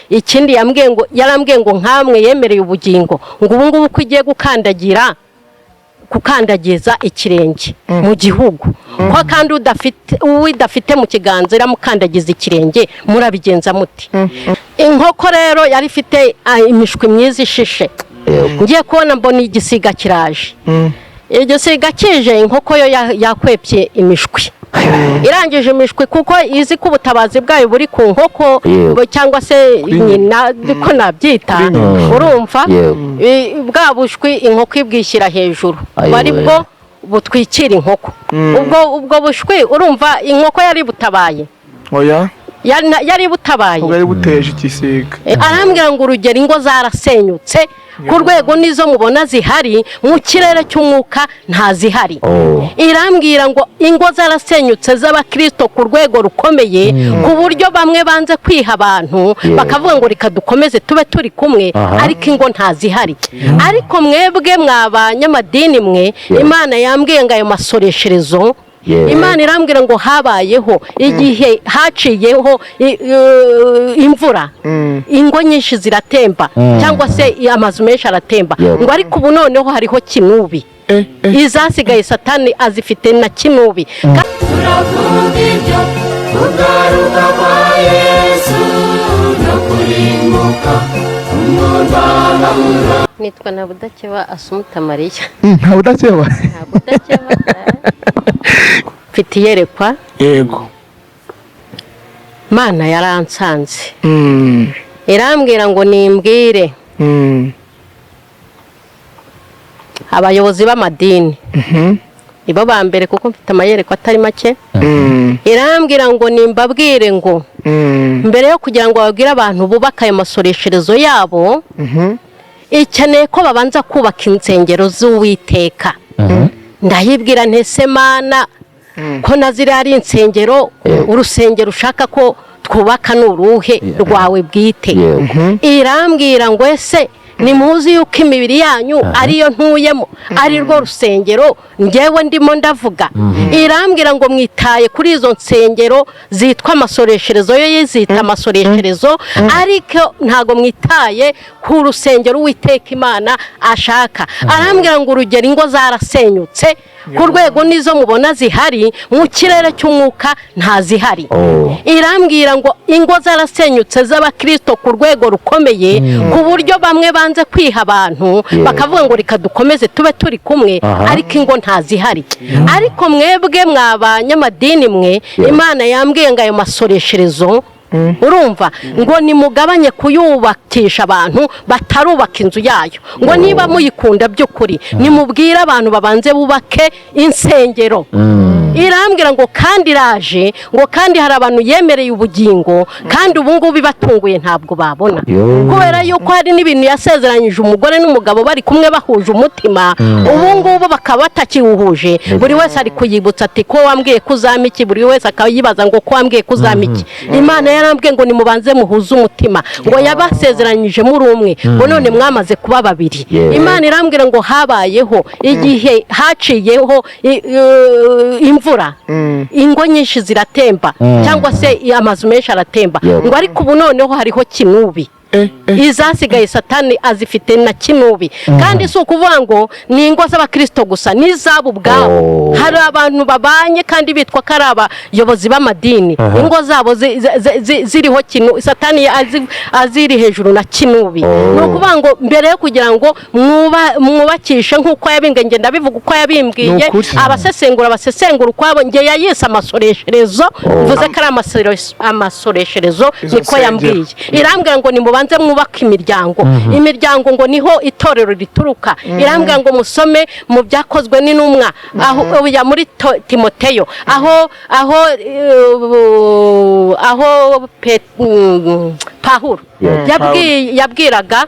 ikindi yarambwiye ngo nkamwe yemereye ubugingo ngo ubu ngubu ko ugiye gukandagiza ikirenge mu gihugu ko kandi udafite mu kiganza iramukandagiza ikirenge murabigenza muti. Inkoko rero yari ifite imishwi myiza ishishe, ngiye kubona mbona igisiga kiraje. Igisiga kije inkoko yo yakwepye imishwi, irangije imishwi kuko izi ko ubutabazi bwayo buri ku nkoko cyangwa se nyina ko nabyita, urumva bwa bushwi inkoko ibwishyira hejuru bari bwo butwikira inkoko. ubwo bushwi urumva inkoko yari butabaye, oya yari butabaye, yari buteje igisiga. arambwira ngo urugero ingo zarasenyutse ku rwego nizo mubona zihari mu kirere cy'umwuka ntazihari. Irambwira ngo ingo zarasenyutse z'abakristo ku rwego rukomeye ku buryo bamwe banze kwiha abantu bakavuga ngo reka dukomeze tube turi kumwe, ariko ingo ntazihari. Ariko mwebwe mwabanyamadini mwe, Imana yambwiye ngo ayo masoresherezo, Imana irambwira ngo habayeho igihe haciyeho imvura, ingo nyinshi ziratemba cyangwa se amazu menshi aratemba, ngo ariko ubu noneho hariho kinubi, izasigaye Satani azifite na kinubi. Turavuga ibyo kugaruka kwa Yesu no kurimbuka umurwa w'amahoro. Nitwa Nabudakeba Asumuta Mariya. Nabudakeba? Nabudakeba. Mfite iyerekwa. Yego. Mana yaransanze. Irambwira ngo nimbwire abayobozi b'amadini. Ibo ba mbere kuko mfite amayerekwa atari make. Irambwira ngo nimbabwire ngo mbere yo kugira ngo babwire abantu bubaka ayo masoresherezo yabo, ikeneye ko babanza kubaka insengero z'Uwiteka. Ndahibwira ntese Mana ko nazira ari insengero, urusengero ushaka ko twubaka n'uruhe rwawe bwite. Irambwira ngo ese nimuzi yuko imibiri yanyu ariyo ntuyemo, ari rwo rusengero ngewe ndimo ndavuga. Irambwira ngo mwitaye kuri izo nsengero zitwa amasoresherezo, yo yizita amasoresherezo, ariko ntago mwitaye ku rusengero Uwiteka Imana ashaka. Arambwira ngo urugero ingo zarasenyutse ku rwego nizo mubona zihari mu kirere cy'umwuka ntazihari. Irambwira ngo ingo zarasenyutse z'abakristo ku rwego rukomeye ku buryo bamwe banze kwiha abantu bakavuga ngo reka dukomeze tube turi kumwe, ariko ingo ntazihari. Ariko mwebwe mwabanyamadini mwe, Imana yambwiye ngo ayo masoresherezo, urumva ngo nimugabanye kuyubakisha abantu batarubaka inzu yayo, ngo niba muyikunda by'ukuri nimubwire abantu babanze bubake insengero. Irambwira ngo kandi iraje ngo kandi hari abantu yemereye ubugingo, kandi ubu ngubu bibatunguye ntabwo babona, kubera yuko hari n'ibintu yasezeranyije umugore n'umugabo bari kumwe bahuje umutima, ubu ngubu bakaba batakiwuhuje. Buri wese ari kuyibutsa ati ko wambwiye kuzama iki, buri wese akayibaza ngo ko wambwiye kuzama iki. Imana yarambwiye ngo nimubanze muhuze umutima, ngo yabasezeranyije muri umwe, ngo none mwamaze kuba babiri. Imana irambwira ngo habayeho igihe haciyeho imvura, ingo nyinshi ziratemba cyangwa se amazu menshi aratemba, ngo ariko ubu noneho hariho kinubi, izasigaye Satani azifite na kinubi. Kandi si ukuvuga ngo ni ingo z'abakristo gusa, n'izabo ubwabo. Hari abantu babanye kandi bitwa ko ari abayobozi b'amadini, ingo zabo ziriho Satani aziri hejuru na kinubi. Ni ukuvuga ngo mbere yo kugira ngo mwubakishe nk'uko yabimbwiye, ngenda ndabivuga uko yabimbwiye, abasesengura ukwabo, nge yayise amasoresherezo, mvuze ko ari amasoresherezo, niko yambwiye. Irambwira ngo nimubanze mwubaka imiryango. Imiryango ngo niho itorero rituruka. Irambwira ngo musome mu byakozwe n'intumwa, aho ya muri Timoteyo, aho Pawulo yabwiraga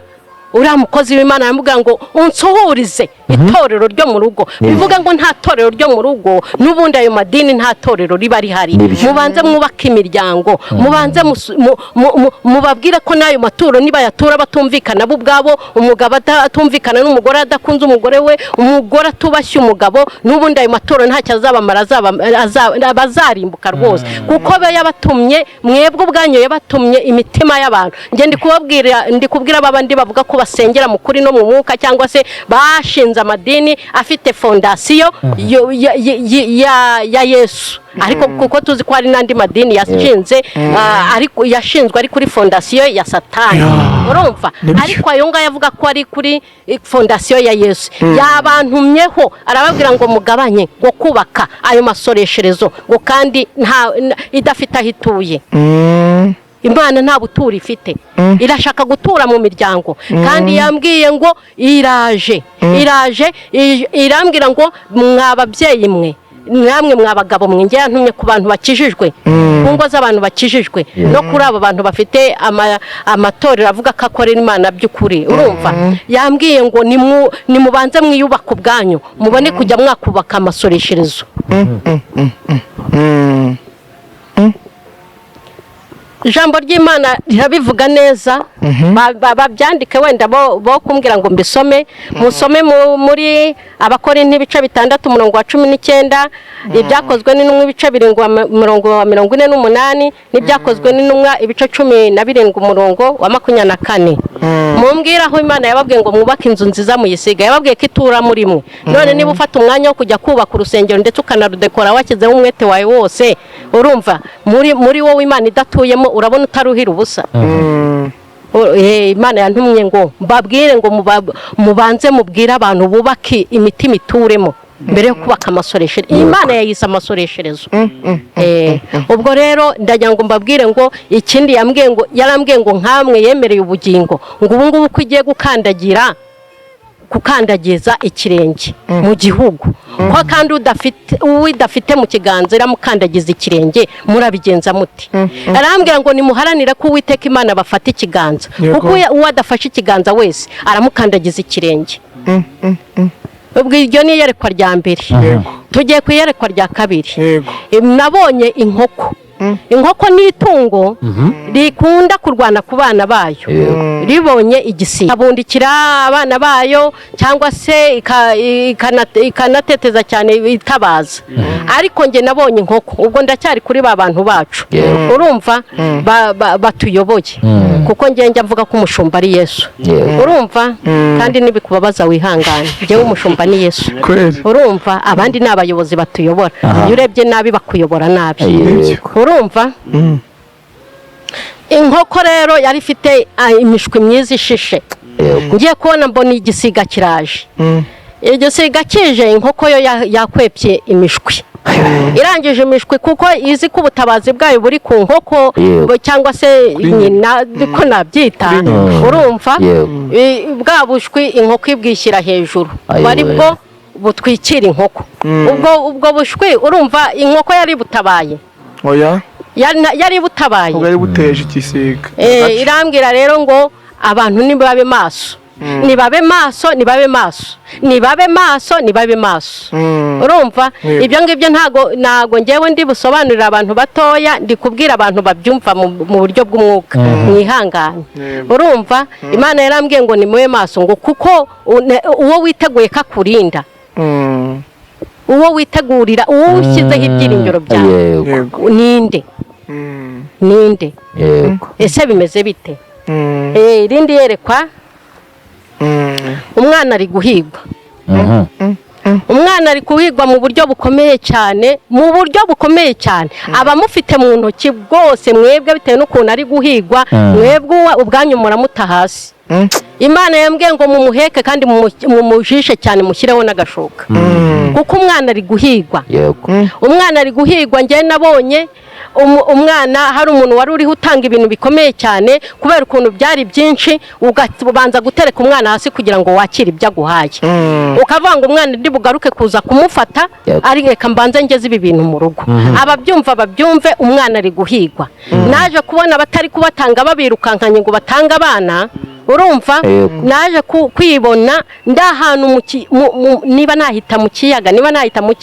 uriya mukozi w'Imana, aramubwira ngo unsuhurize itorero ryo mu rugo bivuga ngo nta torero ryo mu rugo n'ubundi ayo madini nta torero riba rihari mubanze mwubaka imiryango mubanze mubabwire ko n'ayo maturo niba yatura batumvikana bo ubwabo umugabo atumvikana n'umugore adakunze umugore we umugore atubashye umugabo n'ubundi ayo maturo ntacyo azabamara bazarimbuka rwose kuko be yabatumye mwebwe ubwanyu yabatumye imitima y'abantu nge ndi kubwira babandi bavuga ko basengera mu kuri no mu mwuka cyangwa se bashinze amadini afite fondasiyo ya Yesu ariko kuko tuzi ko hari n'andi madini yashinzwe ari kuri fondasiyo ya Satani urumva ariko ayo ngayo avuga ko ari kuri fondasiyo ya Yesu yabantumyeho arababwira ngo mugabanye ngo kubaka ayo masoresherezo ngo kandi idafite aho ituye Imana nta butura ifite irashaka gutura mu miryango kandi yambwiye ngo iraje irambwira ngo mwababyeyi mwe namwe mwabagabo mwe ngiye yantumye ku bantu bakijijwe ku ngo z'abantu bakijijwe no kuri abo bantu bafite amatorero avuga ko akorera Imana by'ukuri urumva yambwiye ngo nimubanze mwiyubaka ubwanyu mubone kujya mwakubaka amasoresherezo ijambo ry'Imana rirabivuga neza babyandike wenda bo kumbwira ngo mbisome musome muri Abakorinto ibice 6:19 ibyakozwe n'intumwa ibice 7:48 n'ibyakozwe n'intumwa ibice 17:24 mumbwira aho Imana yababwiye ngo mwubake inzu nziza muyisiga yababwiye ko itura muri mwe none niba ufata umwanya wo kujya kubaka urusengero ndetse ukanarudekora wakizeho umwete wawe wose urumva muri wowe Imana idatuyemo urabona utaruhira ubusa Imana yantumye ngo mbabwire ngo mubanze mubwire abantu bubake imitima ituremo mbere yo kubaka amasoresherezo Imana yayise amasoresherezo ubwo rero ndagira ngo mbabwire ngo ikindi yarambwiye ngo nkamwe yemereye ubugingo ngo ubu ngubu ko ugiye gukandagiza ikirenge mu gihugu ko kandi udafite mu kiganza iramukandagiza ikirenge murabigenza muti arambwira ngo nimuharanira ko Uwiteka Imana bafata ikiganza kuko uwo adafashe ikiganza wese aramukandagiza ikirenge ubwo iryo ni iyerekwa rya mbere tugiye ku iyerekwa rya kabiri nabonye inkoko ni itungo rikunda kurwana ku bana bayo ribonye igisiga abundikira abana bayo cyangwa se ikanateteza cyane itabaza ariko nge nabonye inkoko ubwo ndacyari kuri ba bantu bacu urumva batuyoboye kuko njya mvuga ko umushumba ari Yesu urumva kandi nibikubabaza wihangane njyewe umushumba ni Yesu urumva abandi ni abayobozi batuyobora iyo urebye nabi bakuyobora nabi urumva inkoko rero yari ifite imishwi myiza ishishe ngiye kubona mbona igisiga kiraje igisiga kije inkoko yo yakwepye imishwi irangije imishwi kuko izi ko ubutabazi bwayo buri ku nkoko cyangwa se nyina ko nabyita urumva bwa bushwi inkoko ibwishyira hejuru bari bwo butwikira inkoko ubwo bushwi urumva inkoko yari butabaye oya yari butabaye ubwo yari buteje igisiga irambwira rero ngo abantu nibabe maso urumva ibyo ngibyo ntago ngewe ndi busobanurira abantu batoya ndi kubwira abantu babyumva mu buryo bw'umwuka mwihangane urumva Imana yarambwiye ngo ni mube maso ngo kuko uwo witeguye kakurinda uwo witegurira uwo ushyizeho ibyiringiro byawe ninde ese bimeze bite irindi yerekwa umwana ari guhigwa umwana ari kuhigwa mu buryo bukomeye cyane abamufite mu ntoki bwose mwebwe bitewe n'ukuntu ari guhigwa mwebwe ubwanyu muramuta hasi Imana yambwiye ngo mumuheke kandi mumujishe cyane mushyireho n'agashoka kuko umwana ari guhigwa njye nabonye umwana hari umuntu wari uriho utanga ibintu bikomeye cyane kubera ukuntu byari byinshi ubanza gutereka umwana hasi kugira ngo wakire ibyo aguhaye ukavuga ngo umwana ndi bugaruke kuza kumufata ari reka mbanze ngeze ibi bintu mu rugo ababyumva babyumve umwana ari guhigwa naje kubona batari kubatanga babirukankanye ngo batanga abana urumva naje kwibona ndahantu niba nahita mu kiyaga niba nahita mu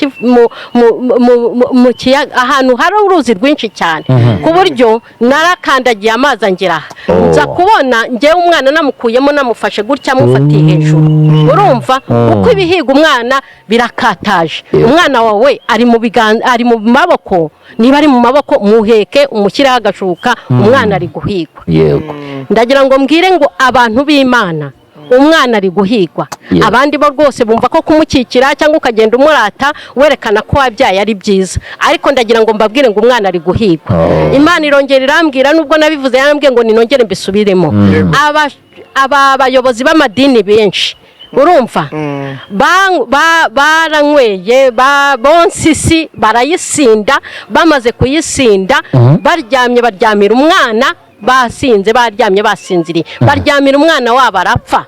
kiyaga ahantu hari uruzi rwinshi cyane ku buryo narakandagiye amazi angera nza kubona ngewe umwana namukuyemo namufashe gutya mufatiye hejuru urumva uko ibihiga umwana birakataje umwana wawe ari mu maboko niba ari mu maboko muheke umushyiraho agashuka umwana ari guhigwa yego ndagira ngo mbwire ngo abantu b'Imana umwana ari guhigwa abandi bo rwose bumva ko kumukikira cyangwa ukagenda umurata werekana ko wabyaye ari byiza ariko ndagira ngo mbabwire ngo umwana ari guhigwa Imana irongera irambwira nubwo nabivuze yarambwiye ngo ninongere mbisubiremo aba bayobozi b'amadini benshi urumva baranyweye bonsisi barayisinda bamaze kuyisinda baryamira umwana basinze baryamye basinziriye baryamira umwana wabo arapfa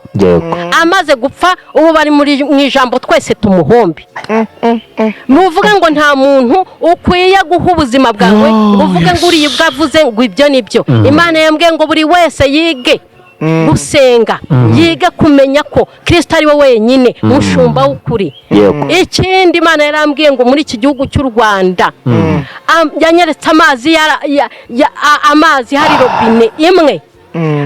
amaze gupfa ubu bari mu ijambo twese tumuhombe nuvuga ngo nta muntu ukwiye guha ubuzima bwawe uvuge ngo uriye bwavuze ngo ibyo nibyo Imana yambwiye ngo buri wese yige gusenga yiga kumenya ko Kristo ari we wenyine mushumba w'ukuri ikindi Imana yarambwiye ngo muri iki gihugu cy'u Rwanda yanyeretse amazi hari robine imwe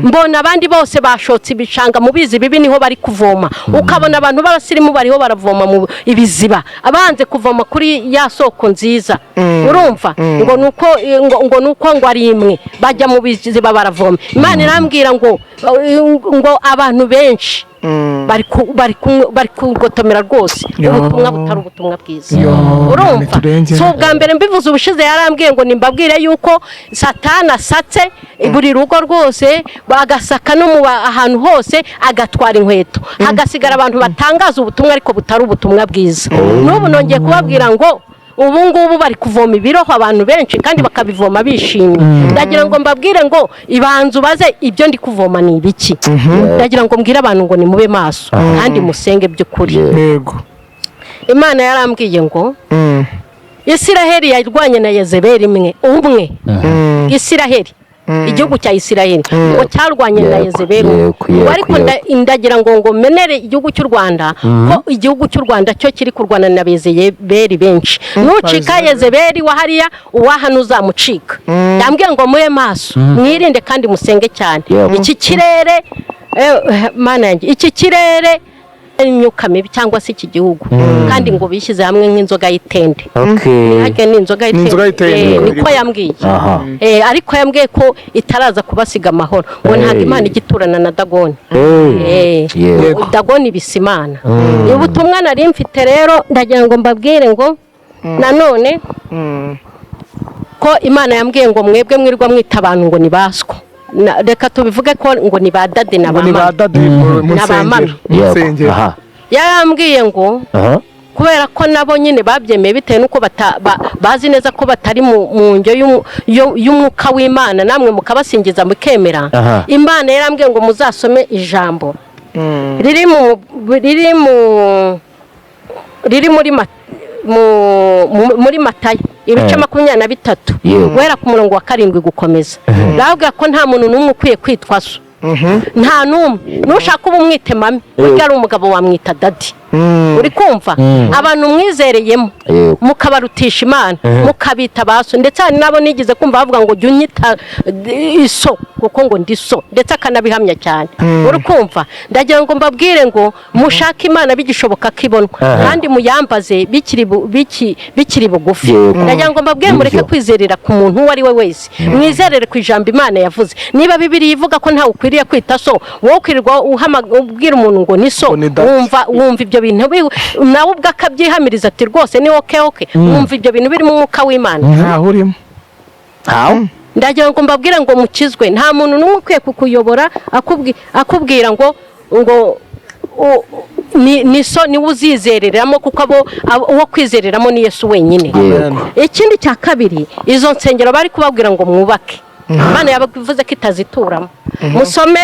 mbona abandi bose bashotse ibishanga mu bizi bibi niho bari kuvoma ukabona abantu b'abasirimu bariho baravoma mu ibiziba abanze kuvoma kuri ya soko nziza urumva ngo nuko ari imwe bajya mu biziba baravoma Imana irambwira ngo abantu benshi bari kugotomera rwose ubutumwa butari ubutumwa bwiza urumva so bwa mbere mbivuze ubushize yarambwiye ngo nimbabwire yuko Satani asatse buri rugo rwose bagasaka no mu ahantu hose agatwara inkweto hagasigara abantu batangaza ubutumwa ariko butari ubutumwa bwiza n'ubu nongeye kubabwira ngo ubu ngubu bari kuvoma ibiroho abantu benshi kandi bakabivoma bishimye ndagira ngo mbabwire ngo ibanzu baze ibyo ndi kuvoma ni ibiki ndagira ngo mbwire abantu ngo ni mube maso kandi musenge by'ukuri yego Imana yarambwiye ngo Isiraheli yarwanye na Yezebeli umwe Isiraheli igihugu cya Isiraheli ngo cyarwanye na Yezebeli ariko ndagira ngo menere igihugu cy'u Rwanda ko igihugu cy'u Rwanda cyo kiri kurwana na Yezebeli benshi nucika Yezebeli wa hariya uwahano uzamucika yambwiye ngo mube maso mwirinde kandi musenge cyane iki kirere Mana yanjye iki kirere imyuka mibi cyangwa se iki gihugu kandi ngo bishyize hamwe nk'inzoga y'itende hake ni inzoga y'itende niko yambwiye ariko yambwiye ko itaraza kubasiga amahoro ngo ntabwo Imana igiturana na Dagoni Dagoni bisimana ubutumwa nari mfite rero ndagira ngo mbabwire ngo nanone ko Imana yambwiye ngo mwebwe mwirwa mwita abantu ngo nibaswa reka tubivuge ko ngo ni ba dade na mama yarambwiye ngo kubera ko nabo nyine babyemeye bitewe nuko bazi neza ko batari mu njyo y'umwuka w'Imana namwe mukabasingiza mukemera Imana yarambwiye ngo muzasome ijambo riri muri Matayo ibice 23 guhera ku murongo wa 7 gukomeza bavuga ko nta muntu n'umwe ukwiye kwitwa so nta n'umwe nushaka ubu mwite mami burya ari umugabo wamwita dadi uri kumva abantu mwizereyemo mukabarutisha Imana mukabita baso ndetse hari nabo nigize kumva bavuga ngo jya unyita iso kuko ngo ndi so ndetse akanabihamya cyane uri kumva ndagira ngo mbabwire ngo mushaka Imana bigishoboka kibonwa kandi muyambaze bikiri bugufi ndagira ngo mbabwire mureke kwizerera ku muntu uwo ari we wese mwizerere ku ijambo Imana yavuze niba Bibiliya ivuga ko nta ukwiriye kwita so wowe ukwirirwa ubwira umuntu ngo ni so wumva ibyo bintu nawe ubwo akabyihamiriza ati rwose ni okay wumva ibyo bintu biri mu mwuka w'Imana ntaho urimo ndagira ngo mbabwire ngo mukizwe nta muntu n'umwe ukwiye kukuyobora akubwira ngo ni so ni uzizereramo kuko uwo kwizereramo ni Yesu wenyine ikindi cya kabiri izo nsengero bari kubabwira ngo mwubake Imana yabavuze ko itazituramo musome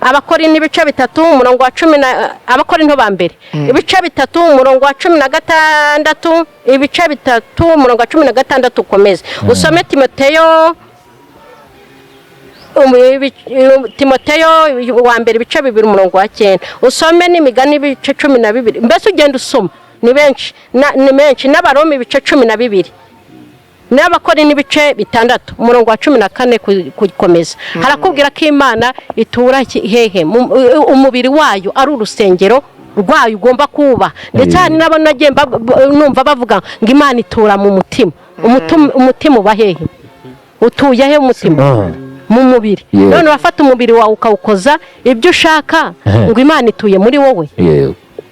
Abakorinto ibice 3 umurongo wa 10 Abakorinto ba mbere ibice 3 umurongo wa 16 ibice 3 umurongo wa 16 ukomeze usome Timoteyo Timoteyo wa mbere ibice 2:9 usome n'imigani ibice 12 mbese ugenda usoma ni menshi n'abaroma ibice 12 n'abakora n'ibice 6 umurongo wa 14 kukomeza harakubwira ko Imana itura hehe umubiri wayo ari urusengero rwayo ugomba kuba ndetse hari n'abana nagemba numva bavuga ngo Imana itura mu mutima umutima uba hehe utuye he umutima mu mubiri none urafata umubiri wawe ukawukoza ibyo ushaka ngo Imana ituye muri wowe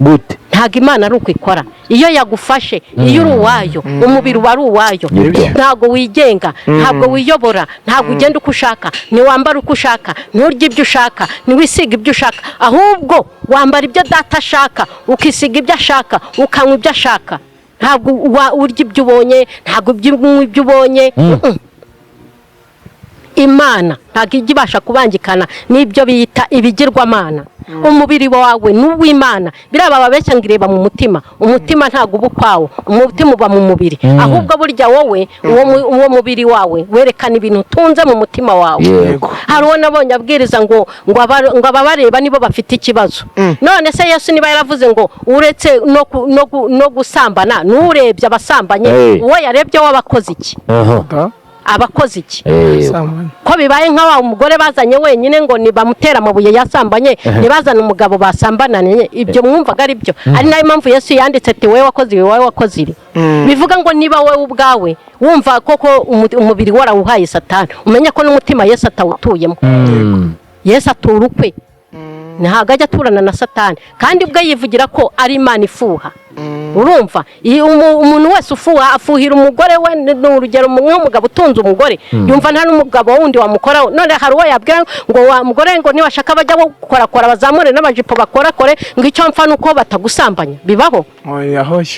gute ntago Imana ari uko ikora iyo yagufashe iyo uri uwayo umubiri wari uwayo ntago wigenga ntabwo wiyobora ntago ugenda uko ushaka ni wambara uko ushaka nturya ibyo ushaka ni wisiga ibyo ushaka ahubwo wambara ibyo data ashaka ukisiga ibyo ashaka ukanywa ibyo ashaka ntabwo urya ibyo ubonye ntabwo ibyo ubonye Imana ntago igibasha kubangikana n'ibyo bita ibigirwamana umubiri wawe n'uw'Imana biraba babeshya ngireba mu mutima umutima ntago ubukwawo umutima uba mu mubiri ahubwo burya wowe uwo mubiri wawe werekana ibintu tunze mu mutima wawe hariho nabonye abwiriza ngo ababareba nibo bafite ikibazo none se Yesu niba yaravuze ngo uretse no gusambana n'urebye abasambanye uwo yarebye wabakoze iki abakoze iki ko bibaye nka umugore bazanye wenyine ngo nibamutera amabuye yasambanye nibazana umugabo basambananye ibyo mwumvaga ari byo ari nayo mpamvu Yesu yanditse ati wowe wakoze iri bivuga ngo niba wowe ubwawe wumva koko umubiri warawuhaye Satani umenye ko n'umutima Yesu atawutuyemo Yesu atura ukwe ntago ajya aturana na Satani kandi ubwo yivugira ko ari Imana ifuha urumva umuntu wese afuhira umugore we n'urugero nk'umugabo utunze umugore yumva nta n'umugabo wundi wamukoraho none hari uwo yabwira ngo wa mugore ngo niwashaka bajya gukorakora bazamure n'amajipo bakorakore ngo icyo mpfa nuko batagusambanya bibaho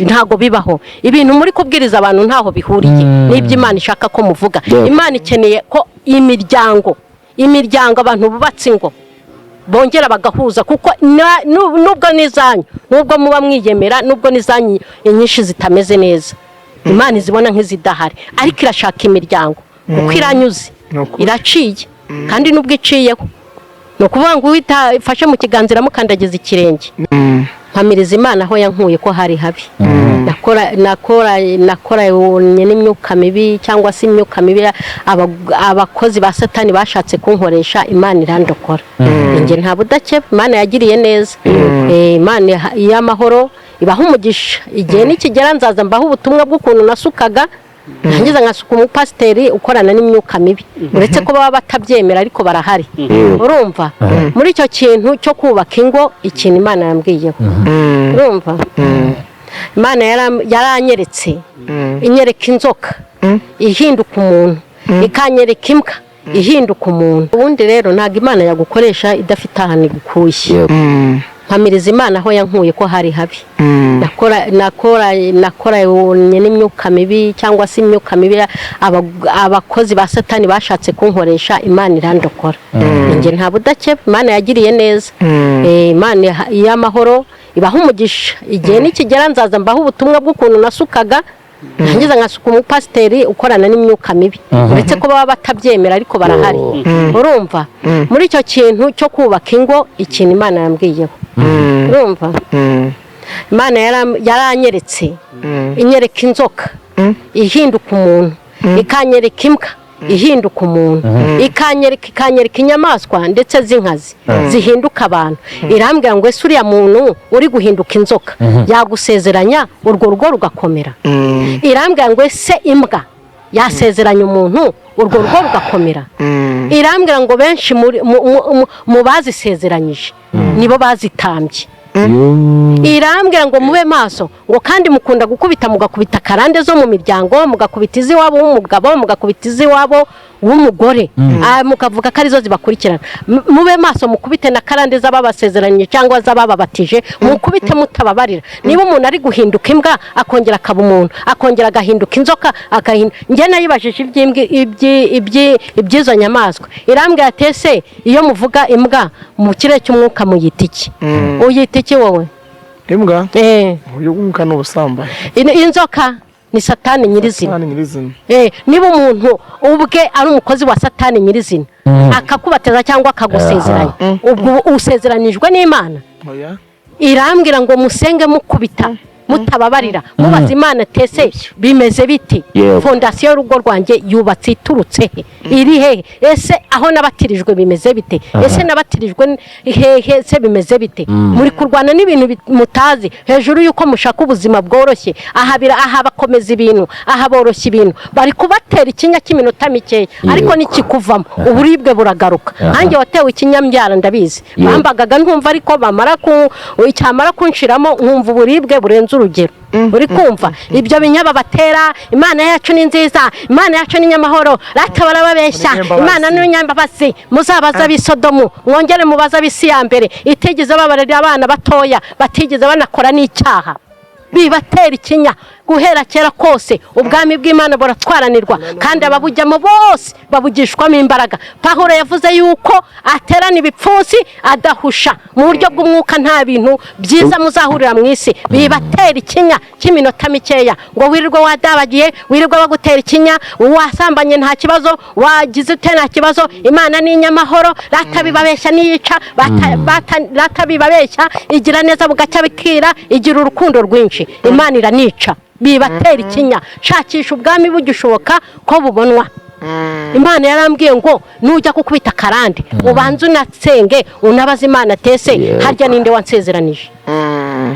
ntago bibaho ibintu muri kubwiriza abantu ntaho bihuriye n'ibyo Imana ishaka ko muvuga Imana ikeneye ko imiryango abantu bubatse ingo bongera bagahuza kuko nubwo nizanyu nubwo muba mwiyemera nubwo nizanyu inyinshi zitameze neza Imana izibona nk'izidahari ariko irashaka imiryango kuko iranyuze iraciye kandi nubwo iciyeho no kuvuga ngo ifashe mu kiganzira mukandagiza ikirenge mpamiriza Imana aho yankuye ko hari habi nakora n'imyuka mibi cyangwa se imyuka mibi abakozi ba Satani bashatse kunkoresha Imana irandokora nge nta budake Imana yagiriye neza Imana y'amahoro ibaho umugisha igihe nikigera nzaza mbaho ubutumwa bw'ukuntu nasukaga ntangiza nkasuka umupasiteri ukorana n'imyuka mibi uretse ko baba batabyemera ariko barahari urumva muri icyo kintu cyo kubaka ingo ikintu Imana yambwiyeho urumva Imana yaranyeretse inyereka inzoka ihinduka umuntu ikanyereka imbwa ihinduka umuntu ubundi rero ntago Imana yagukoresha idafite ahantu igukuye mpamiriza Imana aho yankuye ko hari habi nakora n'imyuka mibi cyangwa se imyuka mibi abakozi ba Satani bashatse kunkoresha Imana irandokora nge nta budake Imana yagiriye neza Imana y'amahoro ibaho umugisha igihe nikigera nzaza mbaho ubutumwa bw'ukuntu nasukaga ntangiza nkasuka umupasiteri ukorana n'imyuka mibi uretse ko baba batabyemera ariko barahari urumva muri icyo kintu cyo kubaka ingo ikintu Imana yambwiyeho urumva Imana yaranyeretse inyereka inzoka ihinduka umuntu ikanyereka imbwa ihinduka umuntu ikanyereka inyamaswa ndetse z'inkazi zihinduka abantu irambwira ngo ese uriya muntu uri guhinduka inzoka yagusezeranya urwo rugo rugakomera irambwira ngo ese imbwa yasezeranya umuntu urwo rugo rugakomera irambwira ngo benshi mu bazisezeranyije nibo bazitambye irambwira ngo mube maso ngo kandi mukunda gukubita mugakubita karande zo mu miryango mugakubita iziwabo w'umugabo mugakubita iziwabo w'umugore mukavuga ko arizo zibakurikirana mube maso mukubite na karande z'ababasezeranye cyangwa z'abababatije mukubite mutababarira niba umuntu ari guhinduka imbwa akongera akaba umuntu akongera agahinduka inzoka njye nayibajije iby'izo nyamaswa irambwira ati ese iyo muvuga imbwa mu kirere cy'umwuka muyita iki uyita iki wowe imbwa uburyo bw'umwuka n'ubusambanyi inzoka ni satani nyirizina. Satani nyirizina. Niba umuntu ubwe ari umukozi wa satani nyirizina akakubateza cyangwa akagusezeranya ubwo usezeranijwe n'Imana. Oya. Irambwira ngo musenge mukubita mutababarira mubaza Imana tese bimeze biti, fondasiyo y'urugo rwanjye yubatse iturutse he, iri he, ese aho nabatirijwe bimeze bite, ese nabatirijwe hehe se bimeze bite. Muri kurwana n'ibintu mutazi hejuru yuko mushaka ubuzima bworoshye, aha bakomeza ibintu, aha boroshye ibintu, bari kubatera ikinya cy'iminota mikeya ariko nikikuvamo uburibwe buragaruka. Hanjye watewe ikinyambyara ndabizi, bambagaga ntumva ariko bamara icyamara kunshiramo nkumva uburibwe burenze urugero. Uri kumva ibyo binyaba batera, Imana yacu ni nziza, Imana yacu ni nyamahoro, ratabara babeshya, Imana ni nyambabazi, muzabaza bisodomu mwongere mubaza bisi ya mbere itegeze babarira abana batoya batigeze banakora n'icyaha. Bibatera ikinya guhera kera kose ubwami bw'Imana buratwaranirwa kandi ababujyamo bose babugishwamo imbaraga. Pawulo yavuze yuko aterana ibipfunsi adahusha mu buryo bw'umwuka, nta bintu byiza muzahurira mu isi. Bibatera ikinya cy'iminota mikeya ngo wirirwe wadabagiye, wirirwe bagutera ikinya, wasambanye nta kibazo, wagize ute nta kibazo, Imana ni nyamahoro, ratabibabeshya niyica, ratabibabeshya igira neza bugacya bikira, igira urukundo rwinshi, Imana iranica. Bibatera ikinya, shakisha ubwami bugishoboka ko bubonwa. Imana yarambwiye ngo nujya kukubita karande ubanze unasenge unabaza Imana tese harya ninde wansezeranije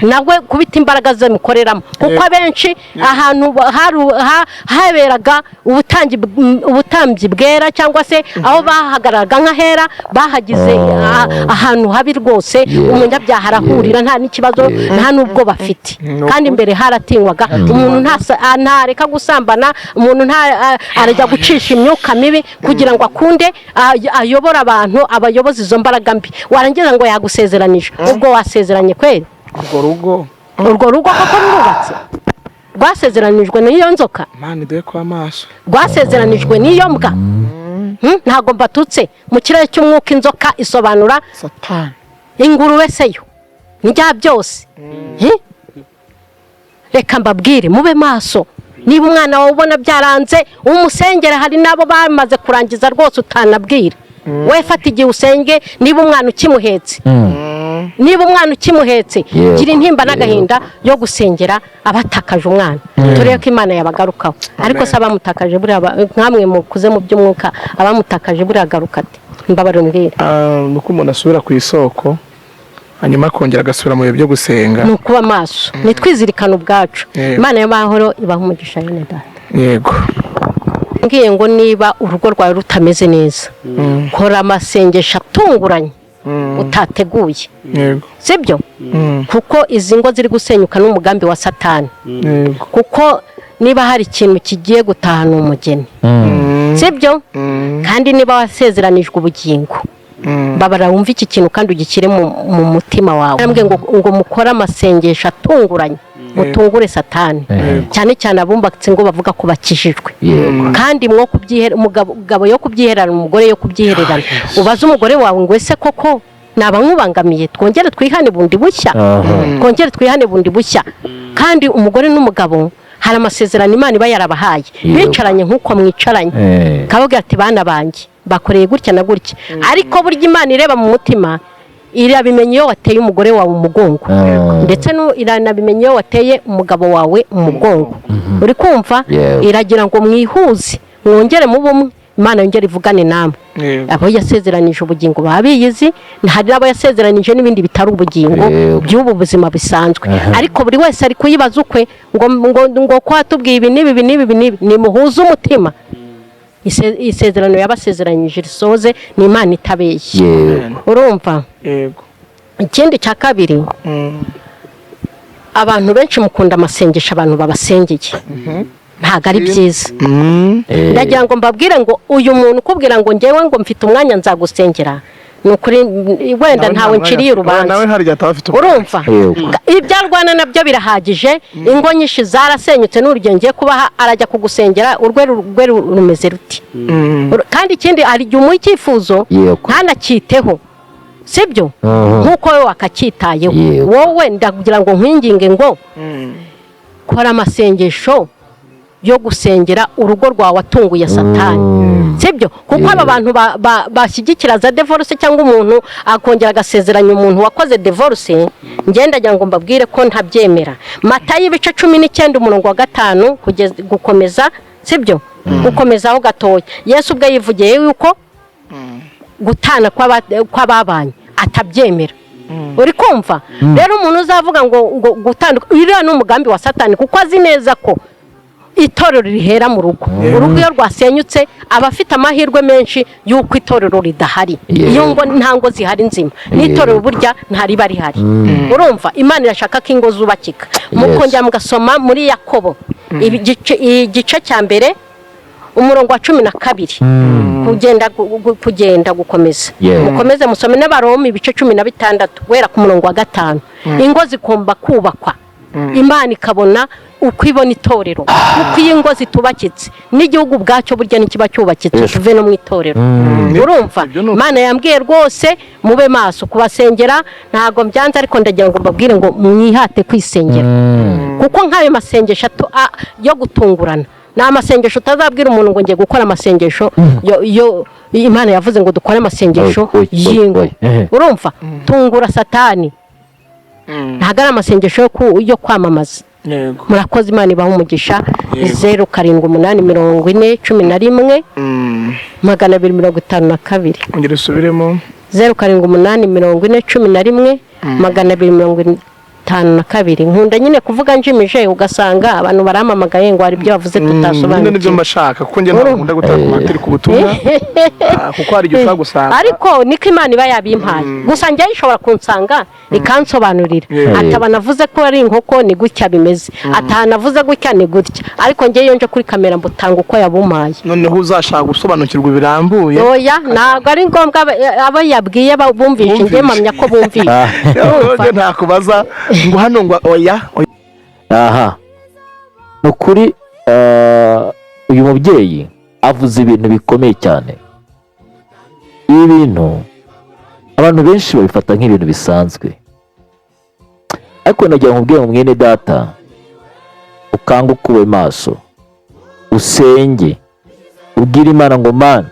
nawe kubita imbaraga ze mukoreramo, kuko abenshi ahantu haberaga ubutambyi bwera cyangwa se aho bahagararaga nk'ahera bahagize ahantu habi rwose, umunyabyaha arahurira nta n'ikibazo nta n'ubwo bafite, kandi imbere haratinywaga. Umuntu ntareka gusambana, umuntu arajya gucisha imyuka mibi kugira ngo akunde ayobora abantu, abayobozi izo mbaraga mbi. Warangiza ngo yagusezeranije, ubwo wasezeranye kweli? Urwo rugo koko rurubatse rwasezeranijwe n'iyo nzoka? Imana iduhe kwa maso. Rwasezeranijwe n'iyo mbwa? Ntago mbatutse mu kirere cy'umwuka inzoka isobanura Satani. Ingurube seyo njya byose. Reka mbabwire mube maso. Niba umwana wawe ubona byaranze umusengera, hari nabo bamaze kurangiza rwose utanabwira. We fata igihe usenge niba umwana ukimuhetse. Niba umwana ukimuhetse gira intimba n'agahinda yo gusengera abatakaje umwana. Turebe ko Imana yabagarukaho. Ariko se abamutakaje buri nkamwe mukuze mu by'umwuka, abamutakaje buri agaruka ati mbabare mbwira. Nuko umuntu asubira ku isoko hanyuma akongera agasubira mu bihe byo gusenga. Nukuba amaso nitwizirikana ubwacu. Imana y'amahoro ibaha umugisha yone data. Yego. Ngiye ngo niba urugo rwawe rutameze neza, kora amasengesho atunguranye utateguye. Yego. Sibyo? Kuko izi ngo ziri gusenyuka n'umugambi wa Satani. Kuko niba hari ikintu kigiye gutahana umugeni, sibyo? Kandi niba wasezeranijwe ubugingo, babara wumva iki kintu kandi ugikire mu mutima wawe. Nambwe ngo mukora amasengesho atunguranye mutungure Satani, cyane cyane abumbatse ngo bavuga ko bakijijwe. Kandi mwo kubyihera umugabo yo kubyiherana, umugore yo kubyihererana. Ubaza umugore wawe ngo ese koko nabankubangamiye, twongere twihane bundi bushya, twongere twihane bundi bushya. Kandi umugore n'umugabo hari amasezerano Imana iba yarabahaye, bicaranye nk'uko mwicaranye, kavuga ati bana banjye bakoreye gutya na gutya. Ariko burya Imana ireba mu mutima, irabimenya iyo wateye umugore wawe umugongo, ndetse iranabimenya iyo wateye umugabo wawe umugongo. Uri kumva? Iragira ngo mwihuze mwongere mu bumwe, Imana yongere ivugane namwe. Abo yasezeranije ubugingo babiyizi, hari nabo yasezeranije n'ibindi bitari ubugingo by'ubu buzima bisanzwe. Ariko buri wese ari kuyibaza ukwe ngo kwatubwiye ibi n'ibi ni muhuza umutima. Isezerano yabasezeranyije risoze ni Imana itabeshye. Urumva? Yego. Ikindi cya kabiri, abantu benshi mukunda amasengesho abantu babasengeye, ntago ari byiza. Ndagira ngo mbabwire ngo uyu muntu ukubwira ngo ngewe ngo mfite umwanya nzagusengera, nukuri wenda ntawe nciriye urubanza. Urumva? Ibyarwana nabyo birahagije. Ingo nyinshi zarasenyutse n'urugero ngiye kubaha, arajya kugusengera urwe rumeze ruti. Kandi ikindi ari jya umuha icyifuzo ntanakiteho, sibyo? Nkuko wowe wakacyitayeho. Wowe ndakugira ngo nkwinginge ngo kora amasengesho yo gusengera urugo rwawe watunguye satani sibyo kuko aba bantu bashyigikira za divorce cyangwa umuntu akongera agasezeranya umuntu wakoze divorce ngendagira ngo mbabwire ko ntabyemera. Matayo ibice 19 umurongo wa 5 gukomeza sibyo gukomezaho gatoya. Yesu ubwo yivugiye yuko gutana kw'ababanye atabyemera. Uri kumva rero umuntu uzavuga ngo gutandukana iriya n'umugambi wa satani kuko azi neza ko itorero rihera mu rugo. Urugo iyo rwasenyutse abafite amahirwe menshi yuko itorero ridahari. Iyo ngo ntango zihari nzima n'itorero burya ntari bari hari. Urumva Imana irashaka ko ingo zubakika. Mukongera mugasoma muri Yakobo igice cya mbere umurongo wa 12 kugenda gukomeza mukomeze musome n'Abaroma ibice 16 wera ku murongo wa 5. Ingo zikomba kubakwa Imana ikabona uko ibona itorero uko ingo zitubakitse n'igihugu bwacyo burya nikiba cyubakitse tuve no mu itorero. Urumva Imana yambwiye rwose mube maso kubasengera ntago mbyanze ariko ndagira ngo mbabwire ngo mwihate kwisengera kuko nk'ayo masengesho yo gutungurana na amasengesho utazabwira umuntu ngo ngiye gukora amasengesho yo Imana yavuze ngo dukore amasengesho y'ingo. Urumva tungura satani ntagara amasengesho yo kwamamaza. Murakoze Imana ibaha umugisha. 0788411252 ongera usubiremo 0788411252. Nkunda nyine kuvuga njimije ugasanga abantu baramamagaye ngo hari ibyo bavuze tutasobanukiwe. Nibyo mbashaka kuko nge nkunda gutanga amatiri ku butumwa kuko hari igihe gusanga ariko niko Imana iba yabimpaye gusa njye ishobora kunsanga ikansobanurira atabanavuze ko ari inkoko ni gutya bimeze atanavuze gutya ni gutya ariko njye yonje kuri kamera mbutanga uko yabumaye. Noneho uzashaka gusobanukirwa birambuye oya ntago ari ngombwa aba yabwiye bumvishe njye mamya ko bumvishe nta kubaza ngo hano ngo oya. Aha nukuri uyu mubyeyi avuze ibintu bikomeye cyane. Ibi bintu abantu benshi babifata nk'ibintu bisanzwe ariko nagira nkubwire mu mwene data ukanguka ube maso usenge ubwire Imana ngo Mana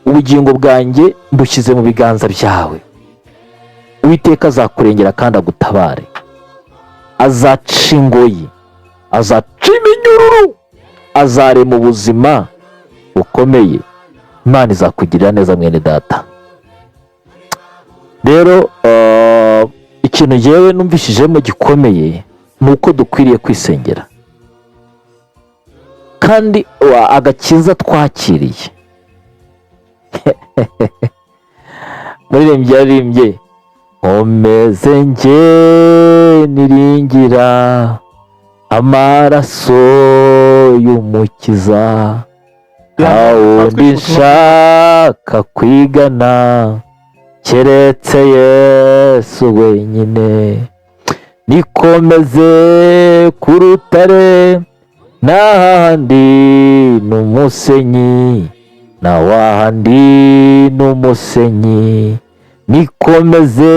ubugingo bwanjye mbushyize mu biganza byawe. Uwiteka azakurengera kandi agutabare azaca ingoyi azaca iminyururu azarema ubuzima bukomeye. Imana izakugirira neza mwene data. Rero ikintu jewe numvishijemo gikomeye nuko dukwiriye kwisengera kandi agakiza twakiriye. Muririmbyi yaririmbye omeze nge niringira amaraso y'umukiza ntawundi nshaka kwigana keretse Yesu wenyine. Nikomeze ku rutare n'ahandi n'umusenyi n'awahandi n'umusenyi. Nikomeze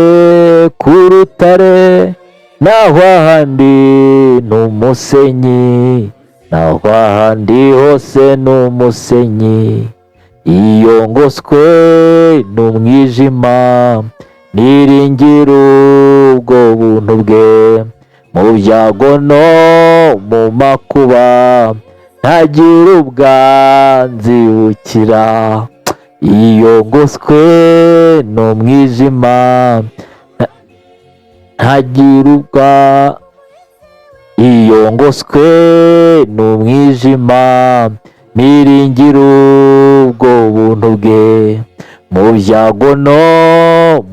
ku rutare n'ahandi n'umusenyi n'ahandi hose n'umusenyi. Iyo ngoswe n'umwijima niringira ubwo buntu bwe mu byago no mu makuba ntagira ubwanzibukira. Iyo ngoswe n'umwijima ntagira iyo ngoswe n'umwijima niringira ubwo buntu bwe mu byago no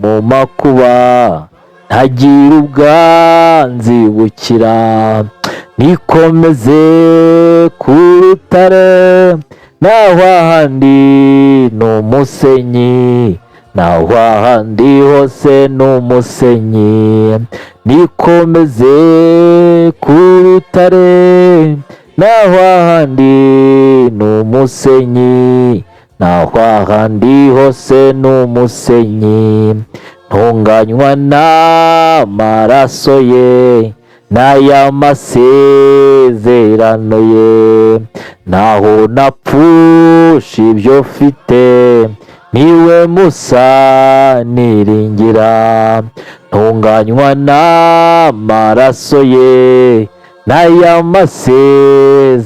mu makuba ntagira ubwanzibukira. Nikomeze ku rutare n'ahandi n'umusenyi n'ahandi hose n'umusenyi. Nikomeze ku rutare n'ahandi n'umusenyi n'ahandi hose n'umusenyi. Ntunganywa n'amaraso ye n'aya masezerano ye, naho napfusha ibyo mfite, niwe musa niringira, ntunganywa n'amaraso ye, n'aya masezerano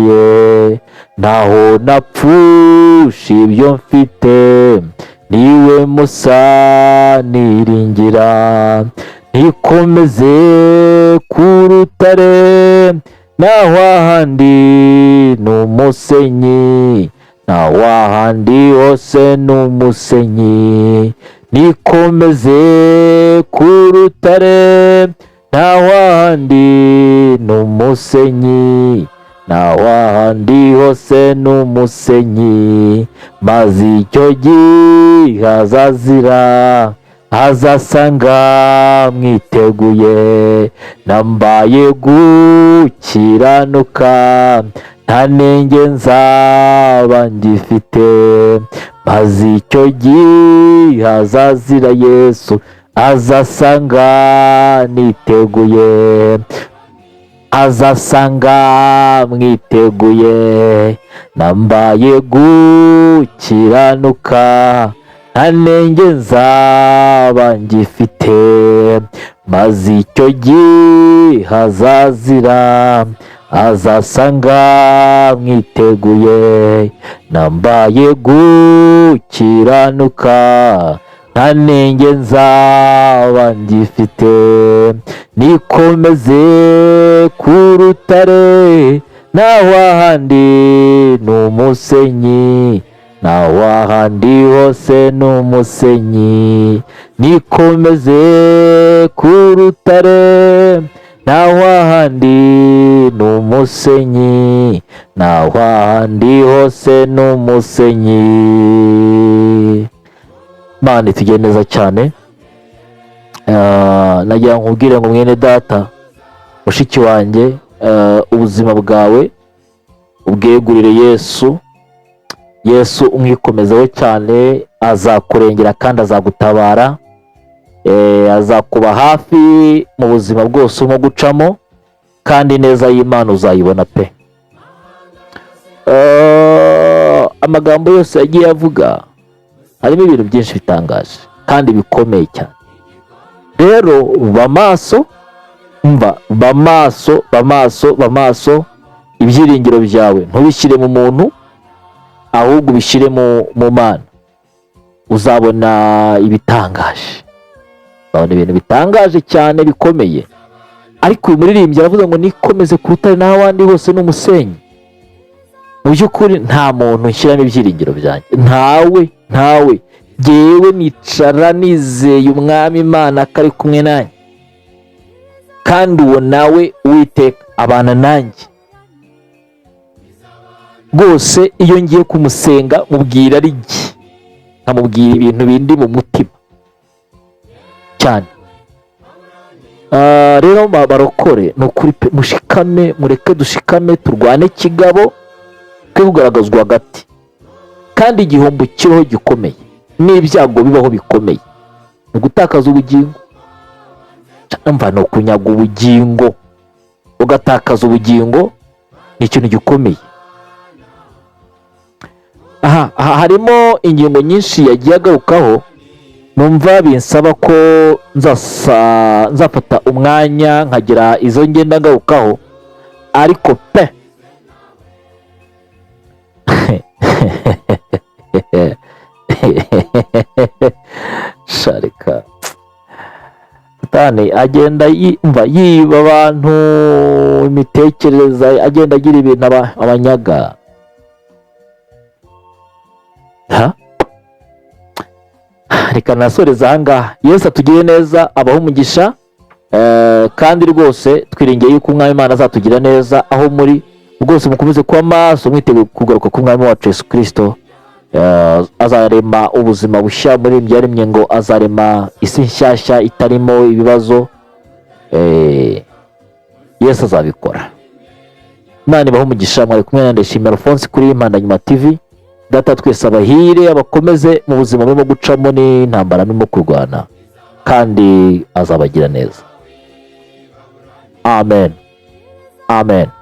ye, naho napfusha ibyo mfite, niwe musa niringira, nikomeze ku rutare, naho ahandi ni umusenyi, naho ahandi hose ni umusenyi, nikomeze ku rutare, naho ahandi ni umusenyi, naho ahandi hose ni umusenyi, maze icyo gihe azazira, azasanga mwiteguye, nambaye gukiranuka, nta nenge nzaba ngifite, maze icyo gihe azazira Yesu, azasanga niteguye, azasanga mwiteguye, nambaye gukiranuka, nta nenge nzaba ngifite, maze icyo gihe azazira, azasanga mwiteguye, nambaye gukiranuka, nta nenge nzaba ngifite, nikomeze ku rutare, naho ahandi ni umusenyi, naho ahandi hose ni umusenyi, nikomeze ku rutare, naho ahandi ni umusenyi, naho ahandi hose ni umusenyi. Mana itugire neza cyane. Nagira ngo nkubwire ngo mwene data, mushiki wanjye, ubuzima bwawe ubwegurire Yesu. Yesu umwikomezeho cyane, azakurengera kandi azagutabara, azakuba hafi mu buzima bwose urimo gucamo, kandi neza y'Imana uzayibona pe. Amagambo yose yagiye avuga harimo ibintu byinshi bitangaje kandi bikomeye cyane. Rero bamaso, bamaso, ibyiringiro byawe ntubishyire mu muntu, ahubwo ubishyire mu Mana. Uzabona ibitangaje, uzabona ibintu bitangaje cyane bikomeye. Ariko uyu muririmbyi aravuga ngo nikomeze ku rutare, naho abandi hose ni umusenyi. Mu by'ukuri nta muntu nshyiramo ibyiringiro byanjye, ntawe. Jyewe nicara nizeye umwami Imana ko ari kumwe nanjye, kandi uwo nawe Uwiteka abana nanjye. Rwose iyo ngiye kumusenga mubwira ari jye, nkamubwira ibintu bindi mu mutima cyane. Rero barokore, ni ukuri pe, mushikame, mureke dushikame, turwane kigabo, twe kugaragazwa hagati. Kandi igihombo kiriho gikomeye, n'ibyago bibaho bikomeye, ni gutakaza ubugingo. Mva no kunyaga ubugingo, ugatakaza ubugingo, ni ikintu gikomeye. Harimo ingingo nyinshi yagiye agarukaho, numva binsaba ko nzafata umwanya nkagira izo ngenda ngarukaho, ariko pe sharika Satani agenda yiba abantu imitekerereza, agenda agira ibintu abanyaga. Reka nasoreza ahangaha. Yesu atugire neza, abaho umugisha, kandi rwose twiringiye yuko umwami Imana azatugira neza aho muri. Rwose mukomeze kuba maso, mwiteguye kugaruka k'umwami wacu Yesu Kristo. Azarema ubuzima bushya muri byaremye, ngo azarema isi nshyashya itarimo ibibazo. Yesu azabikora. Imana ibaho umugisha. Mwari kumwe na Ndayishimiye Alphonse kuri Impandanyuma TV. Data twese abahire, abakomeze mu buzima burimo gucamo n'intambara murimo kurwana, kandi azabagira neza. amen amen.